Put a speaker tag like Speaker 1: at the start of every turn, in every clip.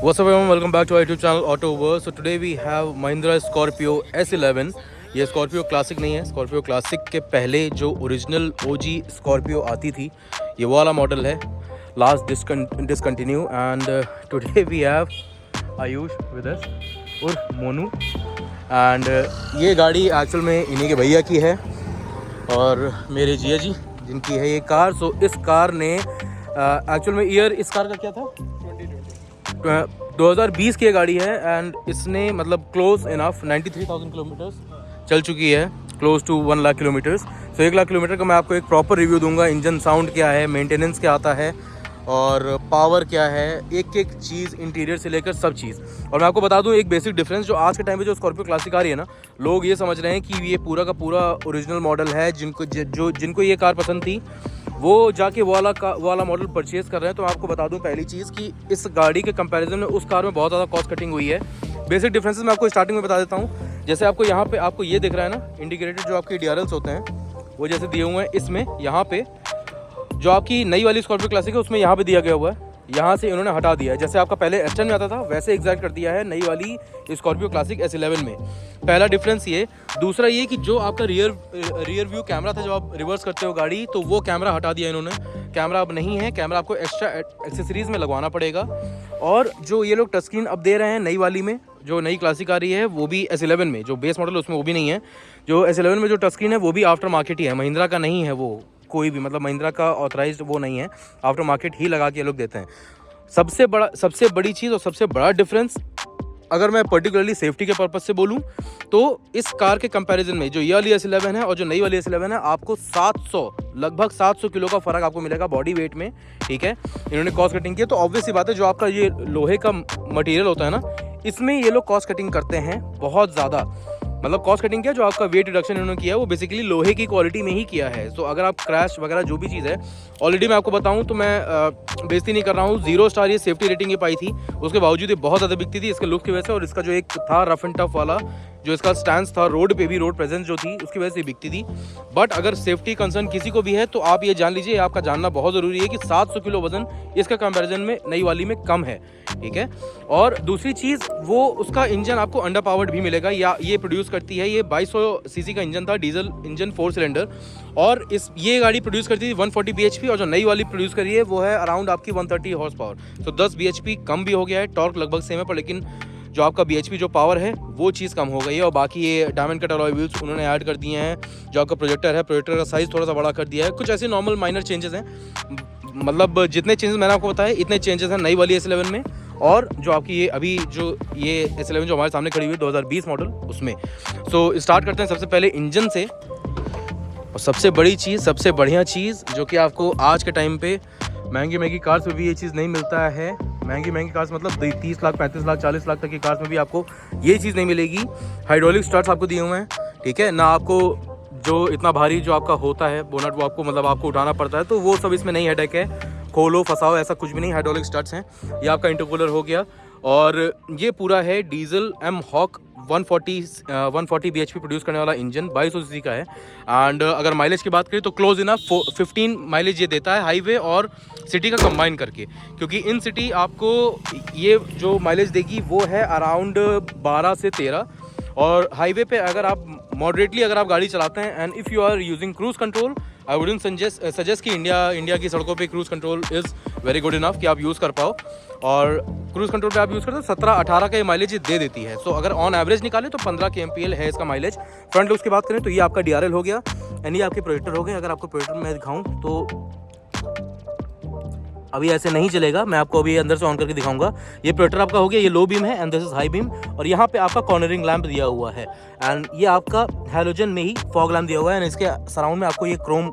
Speaker 1: What's up everyone, welcome back to our YouTube channel Autoverse. So today we have Mahindra Scorpio S11. ये Scorpio classic नहीं है, Scorpio classic के पहले जो original ओजी Scorpio आती थी ये वो वाला मॉडल है, last discontinue. And today we have Ayush with us उर्फ मोनू. एंड ये गाड़ी एक्चुअल में इन्हीं के भैया की है और मेरे जिया जी जिनकी है ये कार. सो इस कार ने एक्चुअल में ईयर इस कार का क्या था, 2020 की गाड़ी है. एंड इसने मतलब क्लोज इनफ 93,000 किलोमीटर्स चल चुकी है, close to 1 lakh kilometres. So 1 lakh kilometre का मैं आपको एक प्रॉपर रिव्यू दूंगा. इंजन साउंड क्या है, मेंटेनेंस क्या आता है और पावर क्या है, एक एक चीज़ इंटीरियर से लेकर सब चीज़. और मैं आपको बता दूं एक बेसिक डिफरेंस, जो आज के टाइम पे जो स्कॉर्पियो क्लासिक आ रही है ना, लोग ये समझ रहे हैं कि ये पूरा का पूरा ओरिजिनल मॉडल है. जिनको ये कार पसंद थी वो जाके वो वाला मॉडल परचेज़ कर रहे हैं. तो मैं आपको बता दूं पहली चीज़ कि इस गाड़ी के कंपैरिजन में उस कार में बहुत ज़्यादा कॉस्ट कटिंग हुई है. बेसिक डिफरेंसेस मैं आपको स्टार्टिंग में बता देता हूँ. जैसे आपको यहाँ पे आपको ये दिख रहा है ना, इंडिकेटेड जो आपके DRLs होते हैं वो जैसे दिए हुए हैं. इसमें यहाँ पे जो आपकी नई वाली स्कॉर्पियो क्लासिक है उसमें यहाँ पे दिया गया हुआ है, यहाँ से इन्होंने हटा दिया है. जैसे आपका पहले S10 में आता था वैसे एग्जैक्ट कर दिया है नई वाली स्कॉर्पियो क्लासिक S11 में. पहला डिफरेंस ये. दूसरा ये कि जो आपका रियर व्यू कैमरा था जब आप रिवर्स करते हो गाड़ी, तो वो कैमरा हटा दिया इन्होंने. कैमरा अब नहीं है, कैमरा आपको एक्स्ट्रा एक्सेसरीज़ में लगवाना पड़ेगा. और जो ये लोग टच स्क्रीन अब दे रहे हैं नई वाली में, जो नई क्लासिक आ रही है वो भी S11 में, जो बेस मॉडल उसमें वो भी नहीं है. जो S11 में जो टच स्क्रीन है वो भी आफ्टर मार्केट ही है, महिंद्रा का नहीं है वो कोई भी, मतलब महिंद्रा का ऑथराइज्ड वो नहीं है, आफ्टर मार्केट ही लगा के ये लोग देते हैं. सबसे बड़ी चीज़ और सबसे बड़ा डिफरेंस अगर मैं पर्टिकुलरली सेफ्टी के पर्पज़ से बोलूं तो इस कार के कंपैरिजन में जो ये वाली S11 है और जो नई वाली S11 है, आपको 700 लगभग 700 किलो का फ़र्क आपको मिलेगा बॉडी वेट में. ठीक है, इन्होंने कॉस्ट कटिंग की है. तो ऑब्वियस सी बात है, जो आपका ये लोहे का मटेरियल होता है ना, इसमें ये लोग कॉस्ट कटिंग करते हैं बहुत ज़्यादा. मतलब कॉस्ट कटिंग क्या, जो आपका वेट रिडक्शन इन्होंने किया है वो बेसिकली लोहे की क्वालिटी में ही किया है. सो अगर आप क्रैश वगैरह जो भी चीज़ है, ऑलरेडी मैं आपको बताऊं तो मैं बेइज्जती नहीं कर रहा हूं, 0 स्टार ये सेफ्टी रेटिंग ये पाई थी. उसके बावजूद ये बहुत ज़्यादा बिकती थी इसके लुक की वजह से, और इसका जो एक था रफ एंड टफ वाला जो इसका स्टैंड था, रोड पे भी रोड प्रेजेंस जो थी उसकी वजह से बिकती थी. बट अगर सेफ्टी कंसर्न किसी को भी है तो आप ये जान लीजिए, आपका जानना बहुत ज़रूरी है कि 700 किलो वजन इसका कंपैरिजन में नई वाली में कम है. ठीक है, और दूसरी चीज़ वो उसका इंजन आपको अंडर पावर्ड भी मिलेगा. या ये प्रोड्यूस करती है, ये 2200 सीसी का इंजन था, डीजल इंजन 4 सिलेंडर, और ये गाड़ी प्रोड्यूस करती थी 140 bhp, और जो नई वाली प्रोड्यूस करी है वो है अराउंड आपकी 130 हॉर्स पावर. तो 10 bhp कम भी हो गया है. टॉर्क लगभग सेम है पर लेकिन जो आपका bhp जो पावर है वो चीज़ कम हो गई है. और बाकी ये डायमंड कट अलॉय व्हील्स उन्होंने ऐड कर दिए हैं. जो आपका प्रोजेक्टर है, प्रोजेक्टर का साइज़ थोड़ा सा बड़ा कर दिया है. कुछ ऐसे नॉर्मल माइनर चेंजेस हैं, मतलब जितने चेंजेस मैंने आपको बताया इतने चेंजेस हैं नई वाली S11 में. और जो आपकी ये अभी जो ये S11 जो हमारे सामने खड़ी हुई है 2020 मॉडल उसमें. सो स्टार्ट करते हैं सबसे पहले इंजन से. और सबसे बड़ी चीज़, सबसे बढ़िया चीज़ जो कि आपको आज के टाइम पे महंगी कार्स में भी ये चीज़ नहीं मिलता है. महंगी कार्स मतलब 30 लाख 35 लाख 40 लाख तक की कार्स में भी आपको ये चीज़ नहीं मिलेगी. हाइड्रोलिक स्टार्ट्स आपको दिए हुए हैं. ठीक है ना, आपको जो इतना भारी जो आपका होता है बोनट वो आपको मतलब आपको उठाना पड़ता है, तो वो सब इसमें नहीं हेडेक है. खोलो फंसाओ ऐसा कुछ भी नहीं, हाइड्रोलिक स्टार्ट्स हैं. ये आपका इंटरकूलर हो गया. और ये पूरा है डीजल M-Hawk 140 bhp प्रोड्यूस करने वाला इंजन, 2200 सीसी का है. एंड अगर माइलेज की बात करें तो क्लोज इनफ 15 माइलेज ये देता है हाईवे और सिटी का कंबाइन करके. क्योंकि इन सिटी आपको ये जो माइलेज देगी वो है अराउंड 12 से 13. और हाईवे पे अगर आप मॉडरेटली अगर आप गाड़ी चलाते हैं and if you are using cruise control, I wouldn't suggest कि इंडिया की सड़कों पे cruise control is very good enough कि आप यूज़ कर पाओ. और क्रूज़ कंट्रोल पे आप यूज़ करते हो 17-18 का ये माइलेज दे देती है. सो अगर ऑन एवरेज निकालें तो 15 kmpl है इसका माइलेज. फ्रंट लुक्स की बात करें तो ये आपका DRL हो गया एंड ये आपके प्रोजेक्टर हो गए. अगर आपको प्रोजेक्टर मैं दिखाऊँ तो अभी ऐसे नहीं चलेगा, मैं आपको अभी अंदर से ऑन करके दिखाऊंगा. ये प्रोजेक्टर आपका हो गया, ये लो बीम है and this is high beam. और यहाँ पे आपका कॉर्नरिंग लैंप दिया हुआ है एंड ये आपका हैलोजन में ही फॉग लैंप दिया हुआ है. एंड इसके सराउंड में आपको ये क्रोम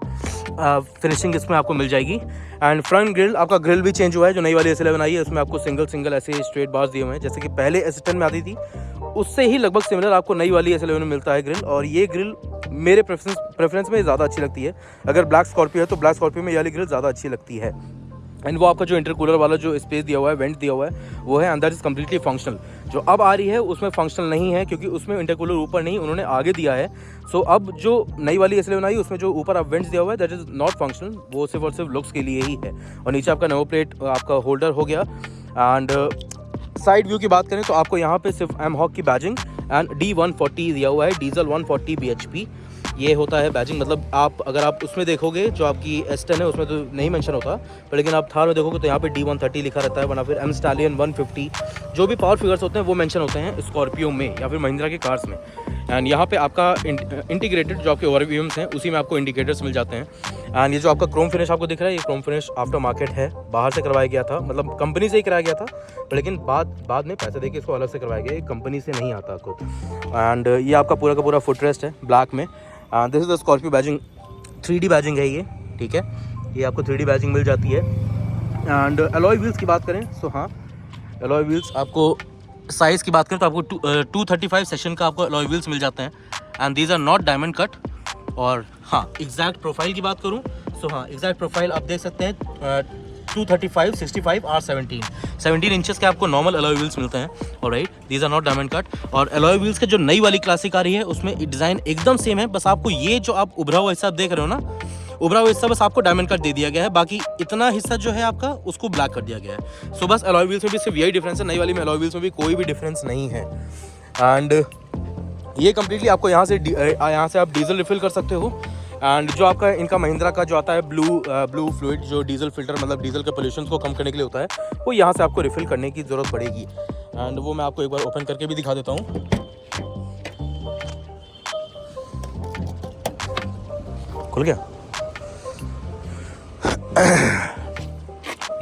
Speaker 1: फिनिशिंग इसमें आपको मिल जाएगी. एंड फ्रंट ग्रिल, आपका ग्रिल भी चेंज हुआ है. जो नई वाली S11 आई है उसमें आपको सिंगल ऐसे स्ट्रेट बार्स दिए हुए हैं, जैसे कि पहले S10 में आती थी उससे ही लगभग सिमिलर आपको नई वाली S11 में मिलता है ग्रिल. और ये ग्रिल मेरे प्रेफरेंस में ज़्यादा अच्छी लगती है. अगर ब्लैक स्कॉर्पियो है तो ब्लैक स्कॉर्पियो में ये वाली ग्रिल ज़्यादा अच्छी लगती है. एंड वो आपका जो इंटरकूलर वाला जो स्पेस दिया हुआ है, वेंट दिया हुआ है, वो है अंदर इज कम्प्लीटली फंक्शनल. जो अब आ रही है उसमें फंक्शनल नहीं है क्योंकि उसमें इंटरकूलर ऊपर नहीं, उन्होंने आगे दिया है. सो अब जो नई वाली S11 आई उसमें जो ऊपर आप वेंट्स दिया हुआ है दैट इज़ नॉट फंक्शनल, वो सिर्फ और सिर्फ लुक्स के लिए ही है. और नीचे आपका नंबर प्लेट आपका होल्डर हो गया. एंड साइड व्यू की बात करें तो आपको यहाँ पे सिर्फ एमहॉक की बैजिंग एंड D140 दिया हुआ है, डीजल 140 bhp ये होता है बैजिंग। मतलब आप अगर आप उसमें देखोगे जो आपकी S10 है उसमें तो नहीं मेंशन होता, पर लेकिन आप थार में देखोगे तो यहाँ पे D130 लिखा रहता है, वरना फिर M स्टैलियन 150 जो भी पावर फिगर्स होते हैं वो मेंशन होते हैं स्कॉर्पियो में या फिर महिंद्रा की कार्स में। एंड यहाँ पे आपका इंटीग्रेटेड जो आपके ओवरव्यूम्स हैं उसी में आपको इंडिकेटर्स मिल जाते हैं। एंड ये जो आपका क्रोम फिनिश आपको दिख रहा है, ये क्रोम फिनिश आफ्टर मार्केट है, बाहर से करवाया गया था, मतलब कंपनी से ही कराया गया था, लेकिन बाद में पैसे देके इसको अलग से करवाया गया, ये कंपनी से नहीं आता खुद। एंड ये आपका पूरा का पूरा फुट रेस्ट है ब्लैक में। This is the Scorpio badging, 3D badging है ये, ठीक है, ये आपको 3D बैजिंग मिल जाती है। एंड अलॉय व्हील्स की बात करें तो हाँ, अलॉय व्हील्स आपको साइज़ की बात करें तो आपको 235 सेशन का आपको अलॉय व्हील्स मिल जाते हैं। And these are not diamond cut. और हाँ, एग्जैक्ट प्रोफाइल की बात करूँ तो हाँ, एग्जैक्ट प्रोफाइल आप देख सकते हैं 235, 65 और 17 इंचेस के आपको नॉर्मल अलॉय व्हील्स मिलते हैं। Alright, these are not diamond cut. और अलॉय व्हील्स के जो नई वाली क्लासिक आ रही है उसमें डिज़ाइन एकदम सेम है, बस आपको ये जो आप उभरा हुआ हिस्सा देख रहे हो ना, उभरा हुआ हिस्सा बस आपको डायमंड कट दे दिया गया है, बाकी इतना हिस्सा जो है आपका उसको ब्लैक कर दिया गया है। सो बस अलॉय व्हील्स में भी सिर्फ यही डिफरेंस है, नई वाली में अलॉय व्हील्स में भी कोई भी डिफरेंस नहीं है। एंड ये कम्प्लीटली आपको यहाँ से आप डीजल रिफिल कर सकते हो। एंड जो आपका इनका महिंद्रा का जो आता है ब्लू फ्लूइड, जो डीजल फिल्टर मतलब डीजल के पोल्यूशन को कम करने के लिए होता है, वो यहाँ से आपको रिफिल करने की ज़रूरत पड़ेगी। एंड वो मैं आपको एक बार ओपन करके भी दिखा देता हूँ। खुल गया।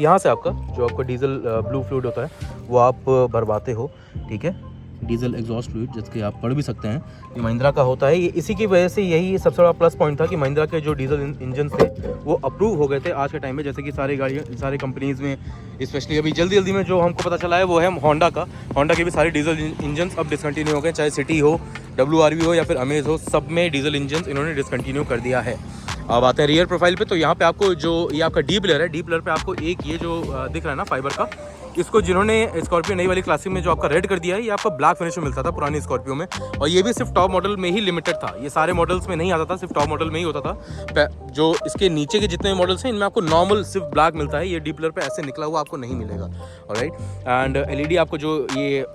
Speaker 1: यहाँ से आपका जो आपका डीजल ब्लू फ्लूइड होता है वो आप भरवाते हो, ठीक है, डीजल एग्जॉस्ट फ्लूइड, जिसके आप पढ़ भी सकते हैं, ये महिंद्रा का होता है। ये इसी की वजह से यही सबसे बड़ा प्लस पॉइंट था कि महिंद्रा के जो डीजल इंजन थे वो अप्रूव हो गए थे आज के टाइम में। जैसे कि सारी गाड़ियाँ, सारी कंपनीज़ में, स्पेशली अभी जल्दी में जो हमको पता चला है वो है होंडा का। होंडा के भी सारे डीजल इंजन अब डिसकंटिन्यू हो गए, चाहे सिटी हो, WRV हो या फिर अमेज हो, सब में डीजल इंजन इन्होंने डिसकंटिन्यू कर दिया है। अब आते हैं रियर प्रोफाइल पे, तो यहाँ पे आपको जो ये आपका डी पिलर है, डी पिलर पे आपको एक ये जो दिख रहा है ना फाइबर का, इसको जिन्होंने स्कॉर्पियो नई वाली क्लासिक में जो आपका रेड कर दिया है, ये आपका ब्लैक फिनिश में मिलता था पुरानी स्कॉर्पियो में, और ये भी सिर्फ टॉप मॉडल में ही लिमिटेड था, ये सारे मॉडल्स में नहीं आता था, सिर्फ टॉप मॉडल में ही होता था। जो इसके नीचे के जितने मॉडल्स हैं इनमें आपको नॉर्मल सिर्फ ब्लैक मिलता है, ये डी पिलर पे ऐसे निकला हुआ आपको नहीं मिलेगा। ऑलराइट, एंड LED आपको जो ये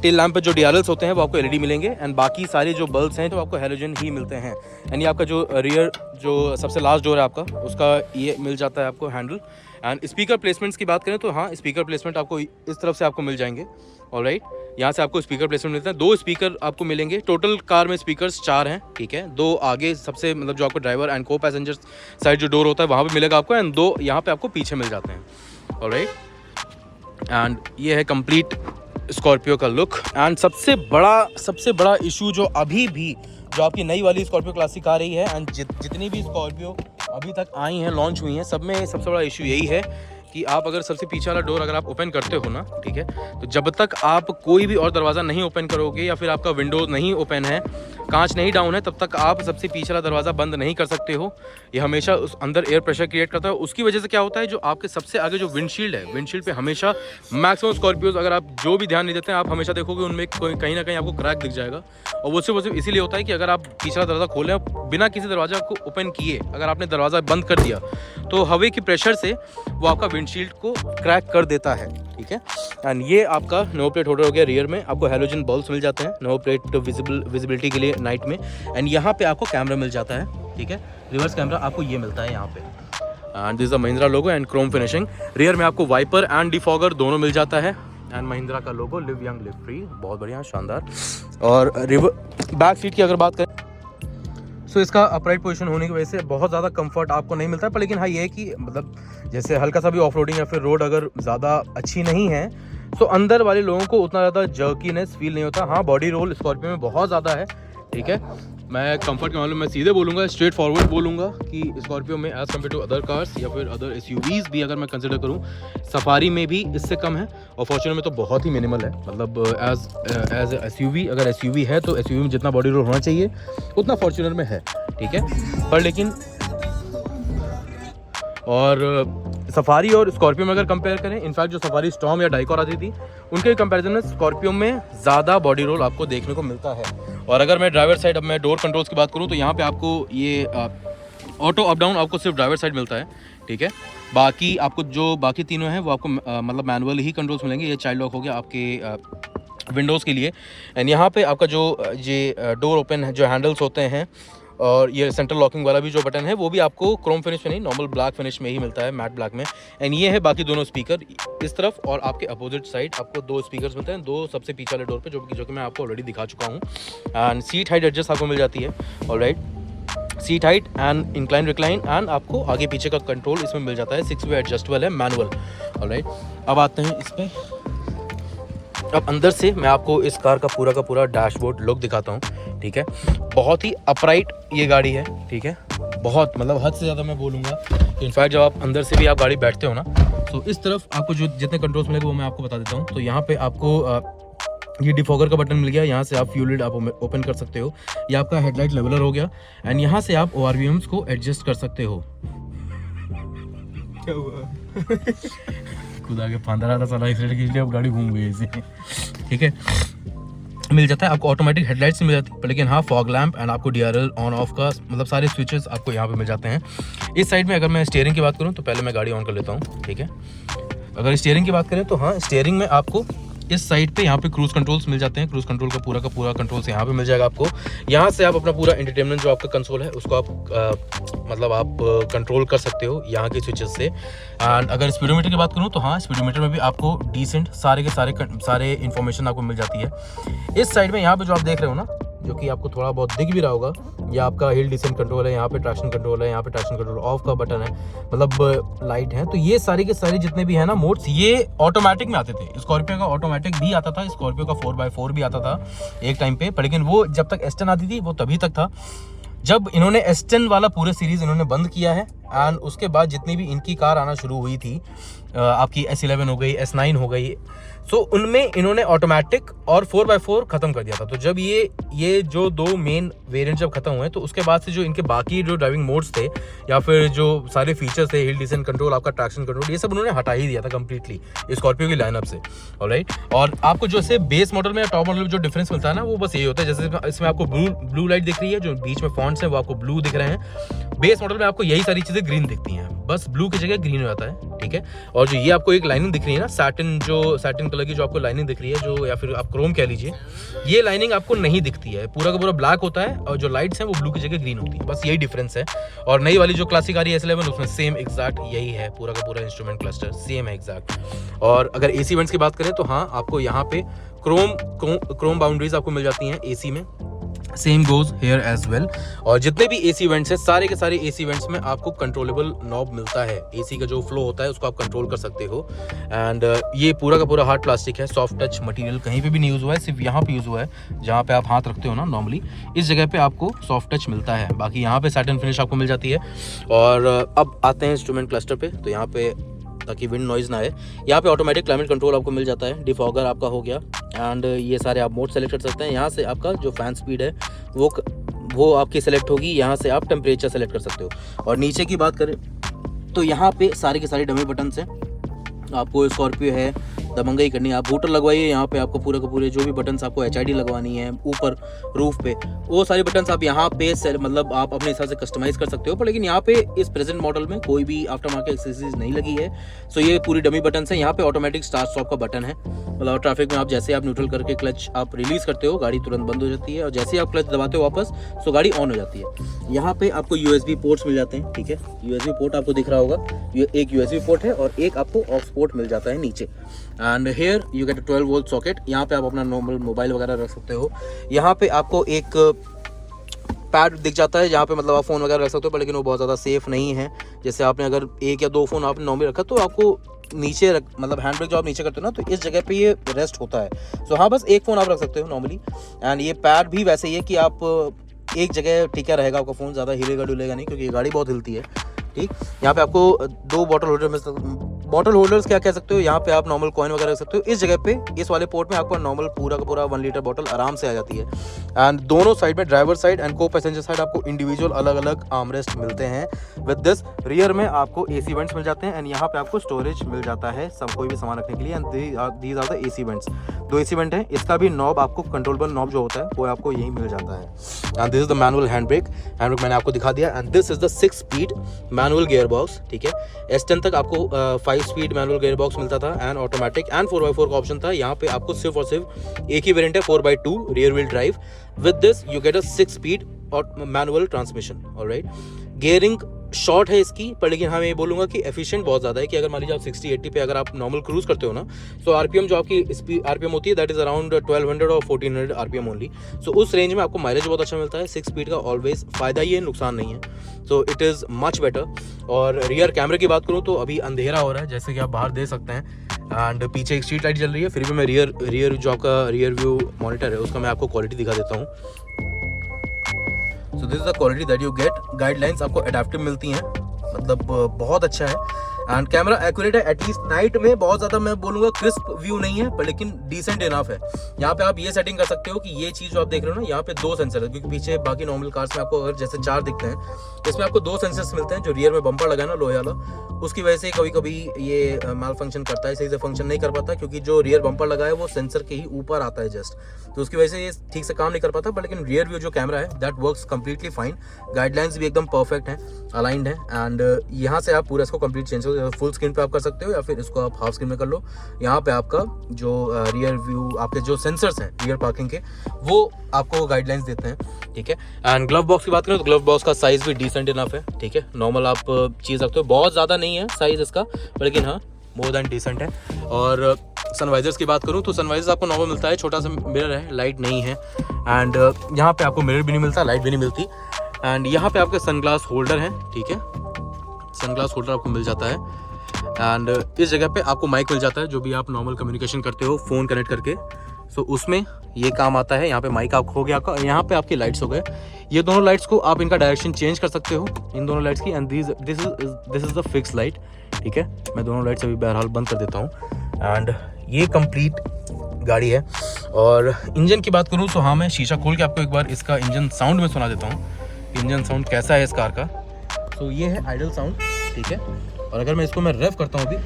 Speaker 1: टेल लैम्प पे जो DRLs होते हैं वो आपको LED मिलेंगे, एंड बाकी सारे जो बल्ब्स हैं तो आपको हैलोजन ही मिलते हैं। एंड ये आपका जो रियर जो सबसे लास्ट डोर है आपका, उसका ये मिल जाता है आपको हैंडल। एंड स्पीकर प्लेसमेंट्स की बात करें तो हाँ, स्पीकर प्लेसमेंट आपको इस तरफ से आपको मिल जाएंगे। ऑलराइट, यहाँ से आपको स्पीकर प्लेसमेंट मिलता है, 2 स्पीकर आपको मिलेंगे। टोटल कार में स्पीकर्स 4 हैं, ठीक है, 2 आगे सबसे मतलब जो आपको ड्राइवर एंड को पैसेंजर साइड जो डोर होता है वहाँ पे मिलेगा आपको, एंड 2 यहाँ पे आपको पीछे मिल जाते हैं। ऑलराइट, एंड ये है कंप्लीट स्कॉर्पियो का लुक। एंड सबसे बड़ा इशू जो अभी भी जो आपकी नई वाली स्कॉर्पियो क्लासिक आ रही है, एंड जितनी भी स्कॉर्पियो अभी तक आई हैं, लॉन्च हुई हैं, सब में सबसे बड़ा इशू यही है कि आप अगर सबसे पीछे वाला डोर अगर आप ओपन करते हो ना, ठीक है, तो जब तक आप कोई भी और दरवाज़ा नहीं ओपन करोगे या फिर आपका विंडो नहीं ओपन है, कांच नहीं डाउन है, तब तक आप सबसे पीछे वाला दरवाज़ा बंद नहीं कर सकते हो। ये हमेशा उस अंदर एयर प्रेशर क्रिएट करता है। उसकी वजह से क्या होता है, जो आपके सबसे आगे जो विंडशील्ड है, विंडशील्ड पे हमेशा मैक्सिमम स्कॉर्पियोज अगर आप जो भी ध्यान नहीं देते हैं, आप हमेशा देखोगे उनमें कहीं ना कहीं आपको क्रैक दिख जाएगा। और वो सिर्फ इसीलिए होता है कि अगर आप पिछला दरवाज़ा खोलें बिना किसी दरवाजा को ओपन किए, अगर आपने दरवाज़ा बंद कर दिया तो हवा की प्रेशर से वो आपका विंडशील्ड को क्रैक कर देता है, ठीक है। एंड ये आपका नंबर प्लेट होल्डर हो गया। रियर में आपको हैलोजन बल्ब्स मिल जाते हैं नंबर प्लेट विजिबिलिटी के लिए नाइट में। एंड यहाँ पे आपको कैमरा मिल जाता है, ठीक है, रिवर्स कैमरा आपको ये मिलता है यहाँ पे। And this is the Mahindra logo and Chrome finishing. Rear में आपको वाइपर एंड डिफॉगर दोनों मिल जाता है। एंड महिंद्रा का लोगो, लिव यंग लिव फ्री, बहुत बढ़िया, शानदार। और बैक सीट की अगर बात करें सो इसका अपराइट पोजीशन होने की वजह से बहुत ज़्यादा कंफर्ट आपको नहीं मिलता है, पर लेकिन हाँ ये है कि मतलब जैसे हल्का सा भी ऑफ रोडिंग या फिर रोड अगर ज़्यादा अच्छी नहीं है तो अंदर वाले लोगों को उतना ज़्यादा जर्कीनेस फील नहीं होता। हाँ, बॉडी रोल स्कॉर्पियो में बहुत ज़्यादा है, ठीक है। मैं कंफर्ट के मामले में सीधे बोलूँगा, स्ट्रेट फॉरवर्ड बोलूँगा कि स्कॉर्पियो में as compare to other cars या फिर अदर SUVs भी अगर मैं कंसिडर करूँ, सफारी में भी इससे कम है और फॉर्च्यूनर में तो बहुत ही मिनिमल है। मतलब एज SUV अगर SUV है तो SUV में जितना बॉडी रोल होना चाहिए उतना फॉर्च्यूनर में है, ठीक है। पर लेकिन और सफारी और स्कॉर्पियो में अगर कंपेयर करें, इनफैक्ट जो सफारी स्टॉर्म या डाइकॉर आती थी उनके कंपैरिजन में स्कॉर्पियो में ज़्यादा बॉडी रोल आपको देखने को मिलता है। और अगर मैं ड्राइवर साइड, अब मैं डोर कंट्रोल्स की बात करूँ तो यहाँ पे आपको ये ऑटो अप डाउन आपको सिर्फ ड्राइवर साइड मिलता है, ठीक है। बाकी आपको जो बाकी तीनों हैं वो आपको मतलब मैनुअल ही कंट्रोल्स मिलेंगे। ये चाइल्ड लॉक हो गया आपके विंडोज़ के लिए। एंड यहाँ पे आपका जो ये डोर ओपन है, जो हैंडल्स होते हैं, और ये सेंट्रल लॉकिंग वाला भी जो बटन है वो भी आपको क्रोम फिनिश में नहीं, नॉर्मल ब्लैक फिनिश में ही मिलता है, मैट ब्लैक में। एंड ये है बाकी दोनों स्पीकर इस तरफ, और आपके अपोजिट साइड आपको 2 स्पीकर्स मिलते हैं, 2 सबसे पीछे वाले डोर पे, जो कि मैं आपको ऑलरेडी दिखा चुका हूँ। एंड सीट हाइट एडजस्ट आपको मिल जाती है, alright. Seat height and incline recline, and आपको आगे पीछे का कंट्रोल इसमें मिल जाता है। 6 वे एडजस्टेबल है, मैनुअल, ऑलराइट। अब आते हैं इस पे। अब अंदर से मैं आपको इस कार का पूरा डैशबोर्ड लुक दिखाता हूँ, ठीक है। बहुत ही अपराइट ये गाड़ी है, ठीक है। बहुत मतलब हद से ज़्यादा मैं बोलूँगा। इनफैक्ट जब आप अंदर से भी आप गाड़ी बैठते हो ना, तो इस तरफ आपको जो जितने कंट्रोल्स मिलेंगे वो मैं आपको बता देता हूँ। तो यहाँ पे आपको ये डिफॉगर का बटन मिल गया, यहाँ से आप फ्यूल लिड आप ओपन कर सकते हो। ये आपका हेडलाइट लेवलर हो गया, एंड यहाँ से आप ORVMs को एडजस्ट कर सकते हो। क्या हुआ? खुदा के फांदा रहा था साला, एक्सीडेंट के लिए अब गाड़ी घूम गई ऐसे, ठीक है। मिल जाता है आपको, ऑटोमेटिक हेडलाइट्स मिल जाती है, लेकिन हाँ फॉग लैंप एंड आपको DRL ऑन ऑफ का मतलब सारे स्विचेस आपको यहाँ पे मिल जाते हैं। इस साइड में अगर मैं स्टीयरिंग की बात करूँ तो पहले मैं गाड़ी ऑन कर लेता हूँ, ठीक है। अगर स्टीयरिंग की बात करें तो हाँ, स्टीयरिंग में आपको इस साइड पे यहाँ पे क्रूज कंट्रोल्स मिल जाते हैं। क्रूज कंट्रोल का पूरा कंट्रोल्स यहाँ पे मिल जाएगा आपको। यहाँ से आप अपना पूरा एंटरटेनमेंट जो आपका कंसोल है उसको आप मतलब आप कंट्रोल कर सकते हो यहाँ के स्विचेस से। एंड अगर स्पीडोमीटर की बात करूँ तो हाँ, स्पीडोमीटर में भी आपको डिसेंट सारे के सारे इन्फॉर्मेशन आपको मिल जाती है। इस साइड में यहाँ पे जो आप देख रहे हो ना, जो कि आपको थोड़ा बहुत दिख भी रहा होगा, ये आपका हिल डिसेंट कंट्रोल है, यहाँ पे ट्रैक्शन कंट्रोल है, यहाँ पे ट्रैक्शन कंट्रोल ऑफ का बटन है, मतलब लाइट है। तो ये सारे के सारे जितने भी है ना मोड्स, ये ऑटोमेटिक में आते थे। स्कॉर्पियो का ऑटोमेटिक भी आता था, स्कॉर्पियो का 4x4 भी आता था एक टाइम पे, पर लेकिन वो जब तक S10 आती थी वो तभी तक था। जब इन्होंने S10 वाला पूरे सीरीज इन्होंने बंद किया है, एंड उसके बाद जितनी भी इनकी कार आना शुरू हुई थी, आपकी S11 हो गई, S9 हो गई, सो उनमें इन्होंने ऑटोमेटिक और 4x4 खत्म कर दिया था। तो जब ये जो 2 मेन वेरिएंट जब खत्म हुए, तो उसके बाद से जो इनके बाकी जो ड्राइविंग मोड्स थे या फिर जो सारे फीचर्स थे, हिल डिसेंट कंट्रोल, आपका ट्रैक्शन कंट्रोल, ये सब उन्होंने हटा ही दिया था कंप्लीटली स्कॉर्पियो की लाइनअप से, ऑलराइट। और आपको जो से बेस मॉडल में या टॉप मॉडल में जो डिफरेंस मिलता है ना, वो बस यही होता है। जैसे इसमें आपको ब्लू लाइट दिख रही है, जो बीच में फॉन्ट्स हैं वो आपको ब्लू दिख रहे हैं। बेस मॉडल में आपको यही सारी चीज़ें ग्रीन दिखती हैं, बस ब्लू की जगह ग्रीन हो जाता है, ठीक है। और जो ये आपको एक लाइनिंग दिख रही है ना, सैटिन कलर की जो आपको लाइनिंग दिख रही है, जो या फिर आप क्रोम कह लीजिए, ये लाइनिंग आपको नहीं दिखती है। पूरा का पूरा ब्लैक होता है, और जो लाइट्स हैं वो ब्लू की जगह ग्रीन होती है, बस यही डिफरेंस है। और नई वाली जो क्लासिक आ रही है S11, उसमें सेम एग्जैक्ट यही है, पूरा का पूरा इंस्ट्रूमेंट क्लस्टर सेम है एग्जैक्ट। और अगर AC वेंट्स की बात करें तो हाँ, आपको यहाँ पे क्रोम बाउंड्रीज आपको मिल जाती हैं AC में, same goes here as well. और जितने भी AC वेंट्स हैं, सारे के सारे AC वेंट्स में आपको कंट्रोलेबल नॉब मिलता है। AC का जो फ्लो होता है उसको आप कंट्रोल कर सकते हो। एंड ये पूरा का पूरा हार्ड प्लास्टिक है, सॉफ्ट टच मटेरियल कहीं पे भी नहीं यूज़ हुआ है, सिर्फ यहाँ पे यूज़ हुआ है जहाँ पे आप हाथ रखते हो ना, नॉर्मली इस जगह पे आपको सॉफ्ट टच मिलता है। बाकी यहाँ पे सैटिन फिनिश आपको मिल जाती है। और अब आते हैं इंस्ट्रूमेंट क्लस्टर पे। तो यहाँ पे ताकि विंड नॉइज़ ना आए, यहाँ पे ऑटोमेटिक क्लाइमेट कंट्रोल आपको मिल जाता है, डिफॉगर आपका हो गया, एंड ये सारे आप मोड सेलेक्ट कर सकते हैं। यहाँ से आपका जो फैन स्पीड है वो आपकी सेलेक्ट होगी, यहाँ से आप टेम्परेचर सेलेक्ट कर सकते हो। और नीचे की बात करें तो यहाँ पे सारे के सारे डमी बटन्स हैं। आपको स्कॉर्पियो है, दबंगई करनी है, आप बूटर लगवाइए, यहाँ पे आपको पूरे के पूरे जो भी बटन्स आपको HID लगवानी है ऊपर रूफ पे, वो सारे बटन्स आप यहाँ पे मतलब आप अपने हिसाब से कस्टमाइज कर सकते हो। पर लेकिन यहाँ पे इस प्रेजेंट मॉडल में कोई भी आफ्टर मार्केट एक्सेसरीज नहीं लगी है, सो ये पूरी डमी बटन्स है। यहाँ पे ऑटोमेटिक स्टार्ट स्टॉप का बटन है, मतलब ट्रैफिक में आप जैसे आप न्यूट्रल करके क्लच आप रिलीज करते हो, गाड़ी तुरंत बंद हो जाती है, और जैसे आप क्लच दबाते हो वापस, सो गाड़ी ऑन हो जाती है। यहाँ पे आपको USB पोर्ट्स मिल जाते हैं, ठीक है। USB पोर्ट आपको दिख रहा होगा, ये एक USB पोर्ट है और एक आपको ऑक्स पोर्ट मिल जाता है नीचे। And here you get 12 volt socket, यहाँ पे आप अपना नॉर्मल मोबाइल वगैरह रख सकते हो। यहाँ पे आपको एक पैड दिख जाता है, जहाँ पे मतलब आप फ़ोन वगैरह रख सकते हो, पर लेकिन वो बहुत ज़्यादा सेफ नहीं है। जैसे आपने अगर 1 या 2 फ़ोन आपने नॉर्मली रखा तो आपको नीचे मतलब हैंड ब्रेक जो आप नीचे करते हो ना, तो इस जगह पे ये रेस्ट होता है। सो हाँ, बस एक फ़ोन आप रख सकते हो नॉर्मली। एंड ये पैड भी वैसे ही है कि आप एक जगह टिका रहेगा आपका फ़ोन, ज़्यादा हिलेगा डुलेगा नहीं, क्योंकि ये गाड़ी बहुत हिलती है, ठीक। यहाँ पे आपको 2 बॉटल होल्डर्स क्या कह सकते हो, यहाँ पे आप नॉर्मल कॉइन वगैरह रख सकते हो। इस जगह पे इस वाले पोर्ट में आपको नॉर्मल पूरा का पूरा 1 लीटर बॉटल आराम से आ जाती है। एंड दोनों साइड में ड्राइवर साइड एंड को पैसेंजर साइड आपको इंडिविजुअल अलग अलग आर्मरेस्ट मिलते हैं। विद दिस रियर में आपको AC वेंट्स मिल जाते हैं एंड यहाँ पे आपको स्टोरेज मिल जाता है सब कोई भी सामान रखने के लिए। And these are the AC vents, 2 AC vent है। इसका भी नॉब आपको कंट्रोलेबल नॉब जो होता है वो आपको यही मिल जाता है। And this is the manual hand brake मैंने आपको दिखा दिया। And this is the 6 speed manual gear box, ठीक है। S10 तक आपको 5 स्पीड मैनुअल गियर बॉक्स मिलता था एंड ऑटोमेटिक एंड 4x4 का ऑप्शन था। यहाँ पे आपको सिर्फ और सिर्फ एक ही वेरिएंट है 4x2 rear wheel drive. With this you get a 6 speed और manual transmission. Alright, gearing short है इसकी, पर लेकिन हाँ मैं ये बोलूँगा कि एफिशिएंट बहुत ज़्यादा है कि अगर मान लीजिए आप 60-80 पे अगर आप नॉर्मल क्रूज करते हो ना, तो आरपीएम जो आपकी स्पीड आरपीएम होती है दैट इज़ अराउंड 1200 और 1400 आरपीएम ओनली। सो उस रेंज में आपको माइलेज बहुत अच्छा मिलता है। 6 स्पीड का ऑलवेज फ़ायदा ही है, नुकसान नहीं है। So it is much better. और रियर कैमरे की बात करूँ तो अभी अंधेरा हो रहा है जैसे कि आप बाहर देख सकते हैं एंड पीछे एक स्ट्रीट लाइट चल रही है। फिर भी मैं रियर जो आपका रियर व्यू मॉनिटर है उसका मैं आपको क्वालिटी दिखा देता हूँ। So this is the quality that you get. Guidelines आपको एडेप्टिव मिलती हैं, मतलब बहुत अच्छा है। एंड कैमरा एक्यूरेट है, एटलीस्ट नाइट में बहुत ज़्यादा मैं बोलूँगा क्रिस्प व्यू नहीं है, पर लेकिन डिसेंट इनफ है। यहाँ पे आप ये सेटिंग कर सकते हो कि ये चीज़ जो आप देख रहे हो ना, यहाँ पे 2 सेंसर है, क्योंकि पीछे बाकी नॉर्मल कार्स में आपको अगर जैसे 4 दिखते हैं, इसमें आपको 2 सेंसर्स मिलते हैं। जो रियर में बम्पर लगा है ना लोहे वाला, उसकी वजह से कभी कभी ये माल फंक्शन करता है, सही से फंक्शन नहीं कर पाता, क्योंकि जो रियर बम्पर लगा है वो सेंसर के ही ऊपर आता है जस्ट, तो उसकी वजह से ये ठीक से काम नहीं कर पाता। पर लेकिन रियर व्यू जो कैमरा है that works completely fine. Guidelines भी एकदम परफेक्ट हैं, अलाइंड है। एंड यहाँ से आप पूरा इसको कंप्लीट चेंज कर, फुल स्क्रीन पे आप कर सकते हो या फिर इसको आप हाफ स्क्रीन में कर लो। यहाँ पे आपका जो रियर व्यू आपके जो सेंसर्स हैं रियर पार्किंग के, वो आपको गाइडलाइंस देते हैं, ठीक है। एंड ग्लव बॉक्स की बात करें तो ग्लव बॉक्स का साइज़ भी डिसेंट इनफ है, ठीक है। नॉर्मल आप चीज़ रखते हो, बहुत ज़्यादा नहीं है साइज़ इसका, लेकिन हाँ मोर देन डिसेंट है। और सनवाइजर्स की बात करूँ तो सनवाइजर्स आपको नॉर्मल मिलता है, छोटा सा मिरर है, लाइट नहीं है। एंड यहाँ पे आपको मिरर भी नहीं मिलता, लाइट भी नहीं मिलती। एंड यहाँ पे आपके सनग्लास होल्डर है, ठीक है, सनग्लास होल्डर आपको मिल जाता है। एंड इस जगह पे आपको माइक मिल जाता है, जो भी आप नॉर्मल कम्युनिकेशन करते हो फ़ोन कनेक्ट करके, सो उसमें ये काम आता है। यहाँ पे माइक आप हो गया आपका, यहाँ पे आपकी लाइट्स हो गए। ये दोनों लाइट्स को आप इनका डायरेक्शन चेंज कर सकते हो, इन दोनों लाइट्स की। And this is the fix light, ठीक है। मैं दोनों लाइट्स अभी बहरहाल बंद कर देता हूँ। एंड ये कंप्लीट गाड़ी है। और इंजन की बात करूँ तो हाँ, मैं शीशा खोल के आपको एक बार इसका इंजन साउंड में सुना देता हूँ, इंजन साउंड कैसा है इस कार का। तो ये है आइडल साउंड, ठीक है। और अगर मैं इसको मैं रेव करता हूँ अभी,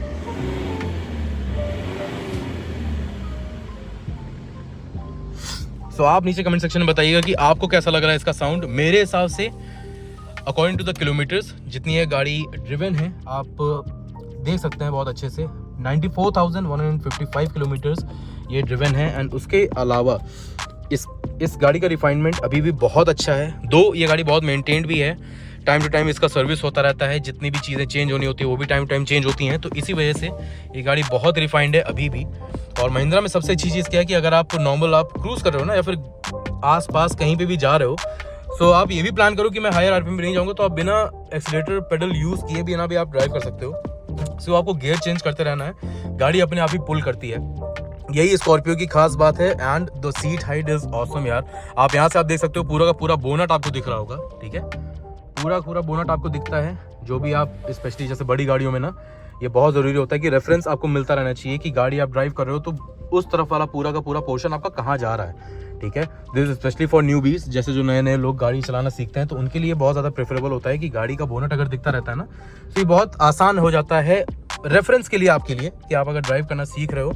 Speaker 1: तो आप नीचे कमेंट सेक्शन में बताइएगा कि आपको कैसा लग रहा है इसका साउंड। मेरे हिसाब से अकॉर्डिंग टू द किलोमीटर्स जितनी है गाड़ी ड्रिवन है, आप देख सकते हैं बहुत अच्छे से 94,155 किलोमीटर्स ये ड्रिवन है। एंड उसके अलावा इस गाड़ी का रिफाइनमेंट अभी भी बहुत अच्छा है। दो ये गाड़ी बहुत मेंटेन्ड भी है, टाइम टू टाइम इसका सर्विस होता रहता है, जितनी भी चीज़ें चेंज होनी होती है वो भी टाइम टू टाइम चेंज होती हैं। तो इसी वजह से ये गाड़ी बहुत रिफाइंड है अभी भी। और महिंद्रा में सबसे अच्छी चीज़ क्या है कि अगर आप नॉर्मल आप क्रूज़ कर रहे हो ना, या फिर आसपास कहीं पे भी जा रहे हो, सो आप ये भी प्लान करो कि मैं हायर आरपीएम पे नहीं जाऊँगा, तो आप बिना एक्सीलेटर पेडल यूज़ किए बिना भी आप ड्राइव कर सकते हो। सो आपको गियर चेंज करते रहना है, गाड़ी अपने आप ही पुल करती है। यही स्कॉर्पियो की खास बात है। And the seat height is awesome यार। आप यहाँ से आप देख सकते हो पूरा का पूरा बोनट आपको दिख रहा होगा, ठीक है, पूरा बोनट आपको दिखता है। जो भी आप स्पेशली जैसे बड़ी गाड़ियों में ना, ये बहुत ज़रूरी होता है कि रेफरेंस आपको मिलता रहना चाहिए कि गाड़ी आप ड्राइव कर रहे हो तो उस तरफ वाला पूरा का पूरा पोर्शन आपका कहाँ जा रहा है, ठीक है। This is specially for newbies, जैसे जो नए नए लोग गाड़ी चलाना सीखते हैं, तो उनके लिए बहुत ज़्यादा प्रेफरेबल होता है कि गाड़ी का बोनट अगर दिखता रहता है ना, तो ये बहुत आसान हो जाता है रेफरेंस के लिए, आपके लिए, कि आप अगर ड्राइव करना सीख रहे हो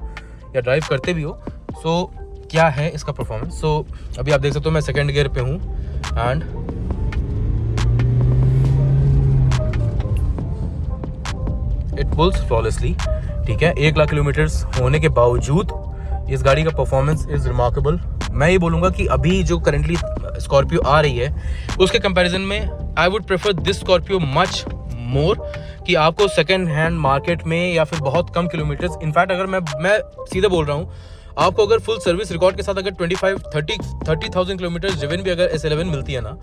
Speaker 1: या ड्राइव करते भी हो, सो क्या है इसका परफॉर्मेंस। सो अभी आप देख सकते हो मैं सेकेंड गियर पे हूँ एंड इट पुल्स फ्लॉलेसली, ठीक है। 1 लाख किलोमीटर्स होने के बावजूद इस गाड़ी का परफॉर्मेंस इज़ रिमार्केबल। मैं ये बोलूँगा कि अभी जो करेंटली स्कॉर्पियो आ रही है उसके कंपैरिजन में I would prefer this Scorpio much more, कि आपको सेकेंड हैंड मार्केट में या फिर बहुत कम किलोमीटर्स, इनफैक्ट अगर मैं सीधे बोल रहा हूँ, आपको अगर फुल सर्विस रिकॉर्ड के साथ अगर 25-30,000 किलोमीटर ड्रिवन भी अगर S11 मिलती है ना,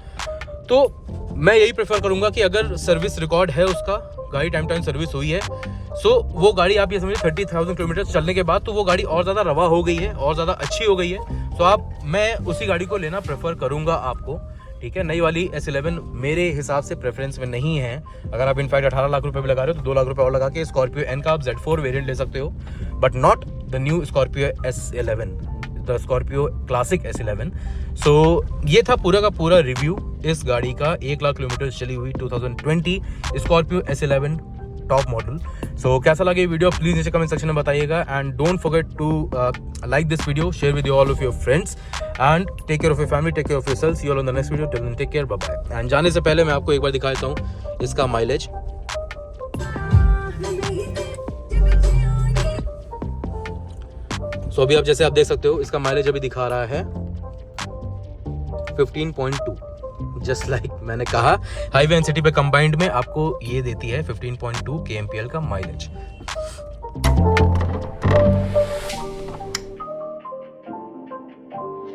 Speaker 1: तो मैं यही प्रेफर करूँगा कि अगर सर्विस रिकॉर्ड है उसका, गाड़ी टाइम टाइम सर्विस हुई है, सो वो गाड़ी आप ये समझिए 30,000 किलोमीटर चलने के बाद तो वो गाड़ी और ज़्यादा रवा हो गई है और ज़्यादा अच्छी हो गई है। सो मैं उसी गाड़ी को लेना प्रेफर करूँगा आपको, ठीक है। नई वाली S11 मेरे हिसाब से प्रेफरेंस में नहीं है। अगर आप इनफैक्ट 18 लाख रुपए भी लगा रहे हो तो 2 लाख रुपए और लगा के स्कॉर्पियो एन का आप Z4 वेरिएंट ले सकते हो, but not the new Scorpio S11, the Scorpio classic S11। सो ये था पूरा का पूरा रिव्यू इस गाड़ी का। 1 लाख किलोमीटर चली हुई 2020 स्कॉर्पियो S11 टॉप मॉडल। सो कैसा लगे ये वीडियो प्लीज नीचे कमेंट सेक्शन में बताइएगा, and don't forget to like this video, share with all of your friends, and take care of your family, take care of yourself. See you all on the next video, till then take care, bye bye. And जाने से पहले मैं आपको एक बार दिखा देता हूँ इसका माइलेज। सो अभी आप जैसे आप देख सकते हो इसका माइलेज अभी दिखा रहा है 15.2, जस्ट लाइक मैंने कहा हाईवे एंड सिटी पे कंबाइंड में आपको ये देती है 15.2 kmpl का माइलेज।